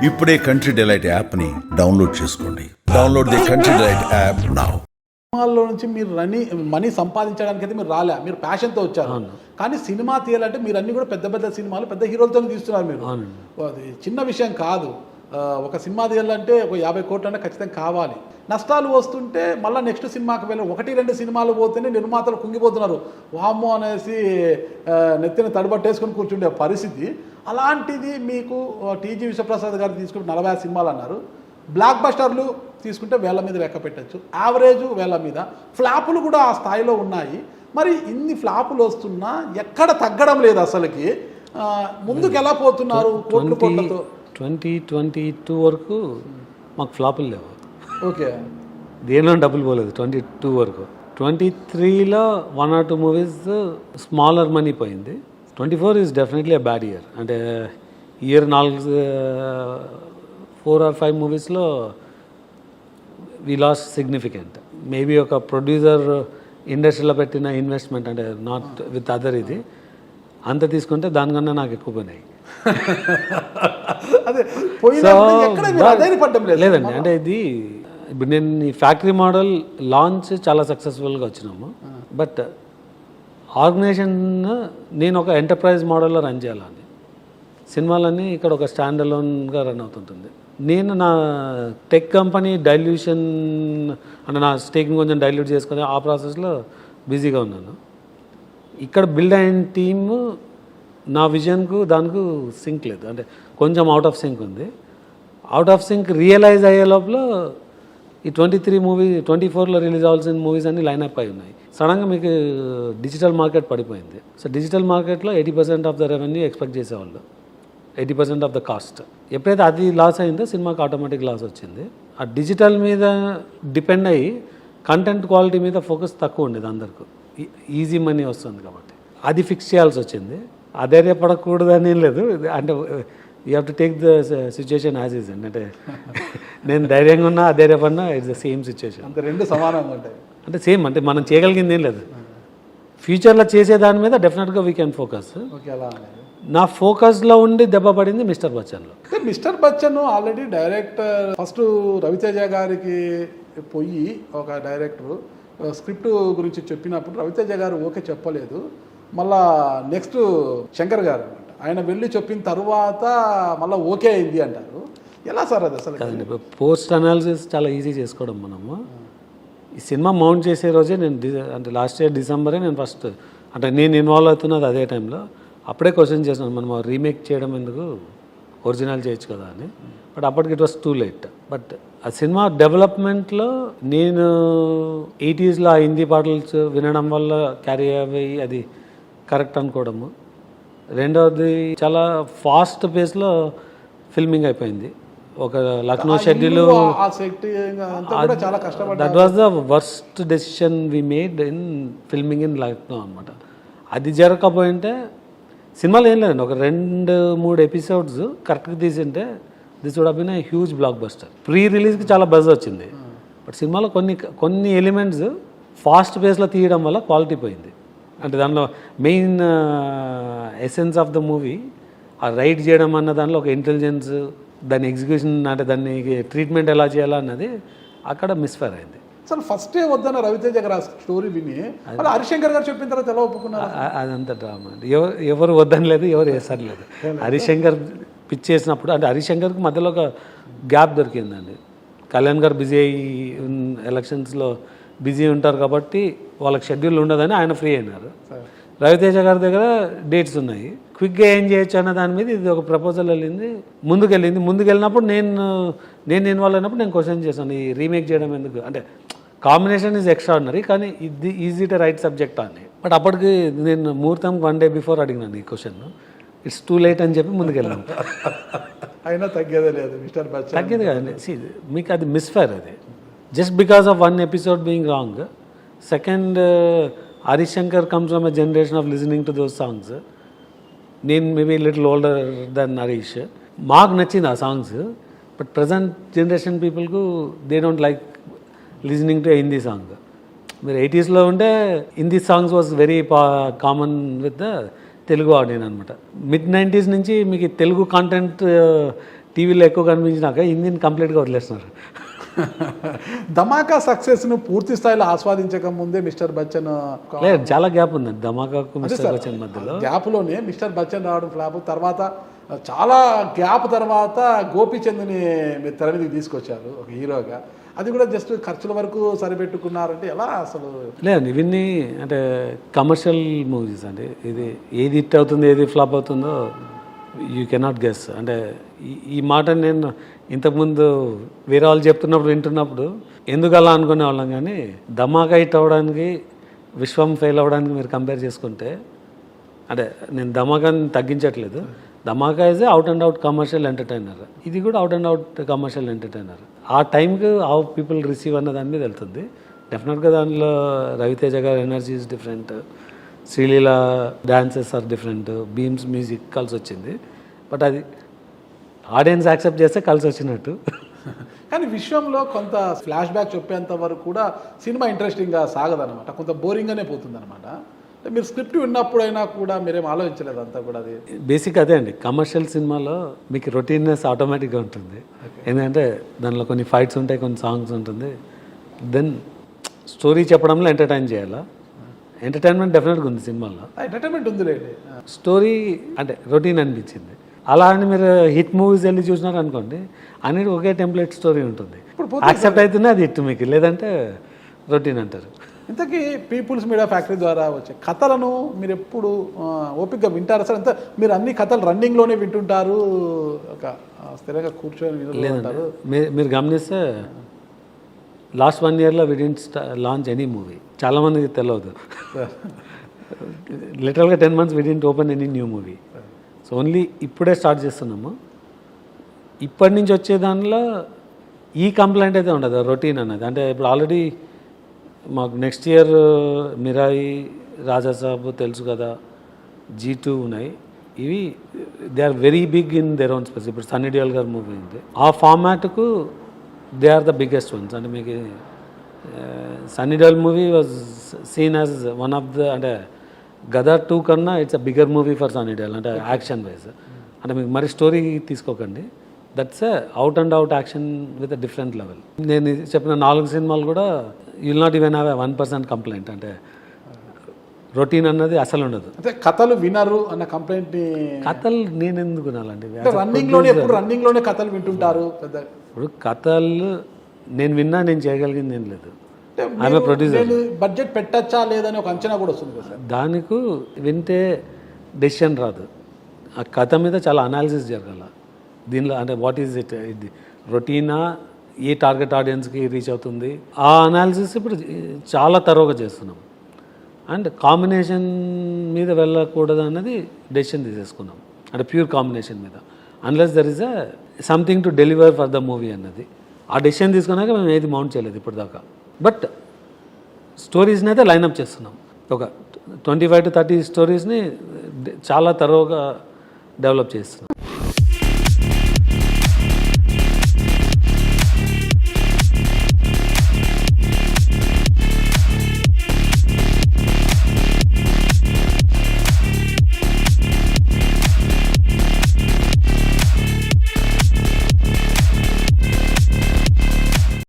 ఇప్పుడే country delight యాప్ని download చేసుకోండి. Download the country delight app now. సినిమాల్లో నుంచి మీరు మనీ సంపాదించడానికి అయితే మీరు రాలే, మీరు ప్యాషన్తో వచ్చారు. కానీ సినిమా తీయాలంటే మీరు అన్ని కూడా పెద్ద పెద్ద సినిమాలు పెద్ద హీరోలతో తీస్తున్నారు. మీరు అది చిన్న విషయం కాదు. ఒక సినిమా తీయాలంటే ఒక 50 కోట్లు అంటే ఖచ్చితంగా కావాలి. నష్టాలు వస్తుంటే మళ్ళీ నెక్స్ట్ సినిమాకి వెళ్ళి 1-2 సినిమాలు పోతేనే నిర్మాతలు కుంగిపోతున్నారు. వామ్మో అనేసి నెత్తిన తడబట్టేసుకొని కూర్చుండే పరిస్థితి. అలాంటిది మీకు టీజీ విశ్వప్రసాద్ గారు తీసుకుంటే 40 సినిమాలు అన్నారు. బ్లాక్ బస్టర్లు తీసుకుంటే వేల మీద లెక్క పెట్టచ్చు, యావరేజ్ వేల మీద. ఫ్లాపులు కూడా ఆ స్థాయిలో ఉన్నాయి. మరి ఇన్ని ఫ్లాపులు వస్తున్నా ఎక్కడ తగ్గడం లేదు అసలుకి. ముందుకు ఎలా పోతున్నారు కోట్ల కోట్లతో? 2022 వరకు మాకు ఫ్లాపులు లేవు. ఓకే, దేనిలో డబ్బులు పోలేదు 22 వరకు. 23లో 1 or 2 మూవీస్ స్మాలర్ మనీ పోయింది. 24 is definitely a bad year. అంటే ఇయర్ 4 or 5 మూవీస్లో వీ లాస్ సిగ్నిఫికెంట్. మేబీ ఒక ప్రొడ్యూసర్ ఇండస్ట్రీలో పెట్టిన ఇన్వెస్ట్మెంట్, అంటే నాట్ విత్ అదర్ ఇది అంత తీసుకుంటే దానికన్నా నాకు ఎక్కువ పోయినాయి. లేదండి, అంటే ఇది ఇప్పుడు నేను ఈ ఫ్యాక్టరీ మోడల్ లాంచ్ చాలా సక్సెస్ఫుల్గా వచ్చినాము. బట్ ఆర్గనైజేషన్ నేను ఒక ఎంటర్ప్రైజ్ మోడల్లో రన్ చేయాలని, సినిమాలన్నీ ఇక్కడ ఒక స్టాండ్ అలోన్గా రన్ అవుతుంటుంది. నేను నా టెక్ కంపెనీ డైల్యూషన్ అంటే నా స్టేక్ని కొంచెం డైల్యూట్ చేసుకొని ఆ ప్రాసెస్లో బిజీగా ఉన్నాను. ఇక్కడ బిల్డ్ అయిన టీము నా విజన్కు దానికి సింక్ లేదు, అంటే కొంచెం అవుట్ ఆఫ్ సింక్ ఉంది. అవుట్ ఆఫ్ సింక్ రియలైజ్ అయ్యే లోపల ఈ 23 మూవీ 24లో రిలీజ్ అవ్వాల్సిన మూవీస్ అన్నీ లైనప్ అయి ఉన్నాయి. సడన్గా మీకు డిజిటల్ మార్కెట్ పడిపోయింది. సో డిజిటల్ మార్కెట్లో 80% ఆఫ్ ద రెవెన్యూ ఎక్స్పెక్ట్ చేసేవాళ్ళు, 80% ఆఫ్ ద కాస్ట్. ఎప్పుడైతే అది లాస్ అయిందో సినిమాకి ఆటోమేటిక్ లాస్ వచ్చింది. ఆ డిజిటల్ మీద డిపెండ్ అయ్యి కంటెంట్ క్వాలిటీ మీద ఫోకస్ తక్కువ ఉండేది అందరికీ. ఈజీ మనీ వస్తుంది కాబట్టి అది ఫిక్స్ చేయాల్సి వచ్చింది. అధైర్యపడకూడదని ఏం లేదు, అంటే you have to take the situation as is. అంటే నేను ధైర్యంగా ఉన్నా అధైర్యపడినా ఇట్స్ ద సేమ్ సిచ్యుయేషన్. అంటే రెండు సమానంగా ఉంటాయి. అంటే సేమ్, అంటే మనం చేయగలిగింది ఏం లేదు. ఫ్యూచర్లో చేసే దాని మీద డెఫినెట్గా వీ కెన్ ఫోకస్. నా ఫోకస్లో ఉండి దెబ్బ పడింది మిస్టర్ బచ్చన్లో. Mister Bachchan already director first Ravi Teja గారికి పోయి ఒక డైరెక్టర్ స్క్రిప్ట్ గురించి చెప్పినప్పుడు రవితేజ గారు ఓకే చెప్పలేదు. మళ్ళా నెక్స్ట్ శంకర్ గారు అనమాట, ఆయన వెళ్ళి చెప్పిన తర్వాత మళ్ళీ ఓకే అయింది అంటారు. ఎలా సార్ అది అసలు? పోస్ట్ అనాలిసిస్ చాలా ఈజీ చేసుకోవడం. మనము ఈ సినిమా మౌంట్ చేసే రోజే నేను అంటే లాస్ట్ ఇయర్ డిసెంబరే నేను ఫస్ట్, అంటే నేను ఇన్వాల్వ్ అవుతున్నది అదే టైంలో. అప్పుడే క్వశ్చన్ చేసినాను, మనం రీమేక్ చేయడం ఎందుకు, ఒరిజినల్ చేయొచ్చు కదా అని. బట్ అప్పటికి it was too late. But ఆ సినిమా డెవలప్మెంట్లో నేను 80sలో ఆ హిందీ పాటలు వినడం వల్ల క్యారీ అయ్యి అది కరెక్ట్ అనుకోవడము. రెండవది చాలా ఫాస్ట్ పేస్లో ఫిల్మింగ్ అయిపోయింది. ఒక Lucknow schedule, that was the worst decision we made in filming in Lucknow అనమాట. అది జరగకపోయింటే సినిమాలో ఏం లేదండి, ఒక 2-3 ఎపిసోడ్స్ కరెక్ట్గా తీసింటే this would have been a huge blockbuster. Pre రిలీజ్కి చాలా బజ్ వచ్చింది. బట్ సినిమాలో కొన్ని ఎలిమెంట్స్ ఫాస్ట్ పేస్లో తీయడం వల్ల క్వాలిటీ పోయింది. అంటే దానిలో main essence of the movie ఆ రైట్ చేయడం అన్న దానిలో ఒక ఇంటెలిజెన్స్, దాని ఎగ్జిక్యూషన్, అంటే దాన్ని ట్రీట్మెంట్ ఎలా చేయాలా అన్నది అక్కడ మిస్ఫైర్ అయింది. అసలు ఫస్టే వద్దన్న రవితేజ గారు స్టోరీ విని హరిశంకర్ గారు చెప్పిన తర్వాత ఎలా ఒప్పుకున్నారు? అదంతా డ్రామా. ఎవరు వద్దని లేదు, ఎవరు వేసారు లేదు. హరిశంకర్ పిచ్ చేసినప్పుడు, అంటే హరిశంకర్కి మధ్యలో ఒక గ్యాప్ దొరికిందండి. కళ్యాణ్ గారు బిజీ అయ్యి ఎలక్షన్స్లో బిజీ ఉంటారు కాబట్టి వాళ్ళకి షెడ్యూల్ ఉండదని ఆయన ఫ్రీ అయినారు. రవితేజ గారి దగ్గర డేట్స్ ఉన్నాయి, క్విక్గా ఏం చేయొచ్చు అన్న దాని మీద ఇది ఒక ప్రపోజల్ వెళ్ళింది. ముందుకెళ్ళినప్పుడు నేను ఇన్వాల్వ్ అయినప్పుడు నేను క్వశ్చన్ చేశాను, ఈ రీమేక్ చేయడం ఎందుకు, అంటే కాంబినేషన్ ఈజ్ ఎక్స్ట్రాడినరీ కానీ ఇది ఈజీ టు రైట్ సబ్జెక్ట్ అని. బట్ అప్పటికి నేను ముహూర్తం 1 day బిఫోర్ అడిగినాను ఈ క్వశ్చన్. ఇట్స్ టూ లేట్ అని చెప్పి ముందుకెళ్ళాను. అయినా తగ్గేదే లేదు మిస్టర్ బచ్చన్. తగ్గేది కదండి, మీకు అది మిస్ఫైర్. అది just because of 1 episode being wrong. Second, Harishankar comes from a generation of listening to those songs. నేను maybe little older then Harish. మాకు నచ్చింది ఆ సాంగ్స్. బట్ ప్రజెంట్ జనరేషన్ పీపుల్కు they don't like listening to Hindi song. మీరు 80sలో ఉంటే Hindi songs was very common with the Telugu audience అనమాట. Mid 90s నుంచి మీకు తెలుగు కాంటెంట్ టీవీలో ఎక్కువ కనిపించినాక హిందీని కంప్లీట్గా వదిలేస్తున్నారు. ధమాకా సక్సెస్ను పూర్తి స్థాయిలో ఆస్వాదించక ముందే మిస్టర్ బచ్చన్ లేదు, చాలా గ్యాప్ ఉందండి ధమాకాకు మిస్టర్ బచ్చన్ మధ్యలో. గ్యాప్లోనే మిస్టర్ బచ్చన్ రావడం ఫ్లాప్, తర్వాత చాలా గ్యాప్ తర్వాత గోపీచంద్ని మీరు తెర మీదకి తీసుకొచ్చారు ఒక హీరోగా. అది కూడా జస్ట్ ఖర్చుల వరకు సరిపెట్టుకున్నారంటే ఎలా అసలు? లేదండి, ఇవన్నీ అంటే కమర్షియల్ మూవీస్ అండి. ఇది ఏది హిట్ అవుతుంది ఏది ఫ్లాప్ అవుతుందో యూ కెనాట్ గెస్. అంటే ఈ మాట నేను ఇంతకుముందు వేరే వాళ్ళు చెప్తున్నప్పుడు వింటున్నప్పుడు ఎందుకు అలా అనుకునే వాళ్ళం, కానీ ధమాకా హిట్ అవ్వడానికి విశ్వం ఫెయిల్ అవ్వడానికి మీరు కంపేర్ చేసుకుంటే, అంటే నేను ధమాకాని తగ్గించట్లేదు, Dhamaka is out and out commercial entertainer, ఇది కూడా out and out commercial entertainer. ఆ టైంకి హౌ పీపుల్ రిసీవ్ అన్న దాని మీద వెళ్తుంది. డెఫినెట్గా దానిలో రవితేజ గారి energy is different, Sreeleela dances are different, Bheems music కలిసి వచ్చింది. బట్ అది ఆడియన్స్ యాక్సెప్ట్ చేస్తే కలిసి వచ్చినట్టు. కానీ విశ్వంలో కొంత ఫ్లాష్ బ్యాక్ చెప్పేంత వరకు కూడా సినిమా ఇంట్రెస్టింగ్గా సాగదనమాట, కొంత బోరింగ్గానే పోతుందన్నమాట. మీరు స్క్రిప్ట్ విన్నప్పుడైనా కూడా మీరేం ఆలోచించలేదు అంతా కూడా? అది బేసిక్ అదే అండి, కమర్షియల్ సినిమాలో మీకు రొటీన్నెస్ ఆటోమేటిక్గా ఉంటుంది. ఎందుకంటే దానిలో కొన్ని ఫైట్స్ ఉంటాయి, కొన్ని సాంగ్స్ ఉంటుంది. దెన్ స్టోరీ చెప్పడంలో ఎంటర్టైన్ చేయాలా, ఎంటర్టైన్మెంట్ డెఫినెట్గా ఉంది సినిమాలో. ఎంటర్టైన్మెంట్ ఉందిలేండి, స్టోరీ అంటే రొటీన్ అనిపించింది. అలా అని మీరు హిట్ మూవీస్ వెళ్ళి చూసినారు అనుకోండి, అనేది ఒకే టెంప్లెట్ స్టోరీ ఉంటుంది. యాక్సెప్ట్ అవుతుంది అది హిట్ మీకు, లేదంటే రొటీన్ అంటారు. ఇంతకీ పీపుల్స్ మీడియా ఫ్యాక్టరీ ద్వారా వచ్చే కథలను మీరు ఎప్పుడు ఓపికగా వింటారు సార్? అంతా మీరు అన్ని కథలు రన్నింగ్లోనే వింటుంటారు, ఒక స్థిరంగా కూర్చొని వింటారు? మీరు గమనిస్తే లాస్ట్ 1 yearలో we didn't launch any movie. చాలామందికి తెలియదు, లిటరల్గా 10 months we didn't open any new movie. So only ఇప్పుడే స్టార్ట్ చేస్తున్నాము. ఇప్పటి నుంచి వచ్చే దానిలో ఈ కంప్లైంట్ అయితే ఉండదు, రొటీన్ అన్నది. అంటే ఇప్పుడు ఆల్రెడీ మాకు నెక్స్ట్ ఇయర్ మిరాయి, రాజాసాబ్ తెలుసు కదా, G2 ఉన్నాయి. ఇవి they are very big in their own space. ఇప్పుడు సన్నీ డియోల్ గారి మూవీ ఉంది, ఆ ఫార్మాట్కు they are the biggest ones. అంటే మీకు Sunny Deol movie was seen as one of the, అంటే గదర్ 2 కన్నా it's a bigger movie for Sunny Deol, అంటే యాక్షన్ వైజ్. అంటే మీకు మరి స్టోరీ తీసుకోకండి, that's out and out action with a different level. నేను చెప్పిన 4 సినిమాలు కూడా you'll not even have 1% complaint. అంటే రొటీన్ అన్నది అసలు ఉండదు. అంటే కథలు వినరు అన్న కంప్లైంట్. కథలు నేను ఎందుకు వినాలండి? రన్నింగ్లోనే కథలు వింటుంటారు. పెద్ద ఇప్పుడు కథలు నేను విన్నా, నేను చేయగలిగింది ఏం లేదు. ఆమె ప్రొడ్యూసర్. బడ్జెట్ పెట్టచ్చా లేదని ఒక అంచనా కూడా వస్తుంది కదా సార్? దానికి వింటే డెసిషన్ రాదు, ఆ కథ మీద చాలా అనాలిసిస్ జరగాల. దీనిలో అంటే వాట్ ఈజ్ ఇట్, ఇది రొటీనా, ఏ టార్గెట్ ఆడియన్స్కి రీచ్ అవుతుంది, ఆ అనాలిసిస్ ఇప్పుడు చాలా తరోగా చేస్తున్నాం. అండ్ కాంబినేషన్ మీద వెళ్ళకూడదు అన్నది డెసిషన్ తీసేసుకున్నాం, అంటే ప్యూర్ కాంబినేషన్ మీద, unless there is something to deliver for the movie అన్నది. ఆ డెసిషన్ తీసుకున్నాక మేము ఏది మౌంట్ చేయలేదు ఇప్పటిదాకా. బట్ స్టోరీస్ని అయితే లైనప్ చేస్తున్నాం. ఒక 25 to 30 స్టోరీస్ని చాలా తరోగా డెవలప్ చేస్తున్నాం.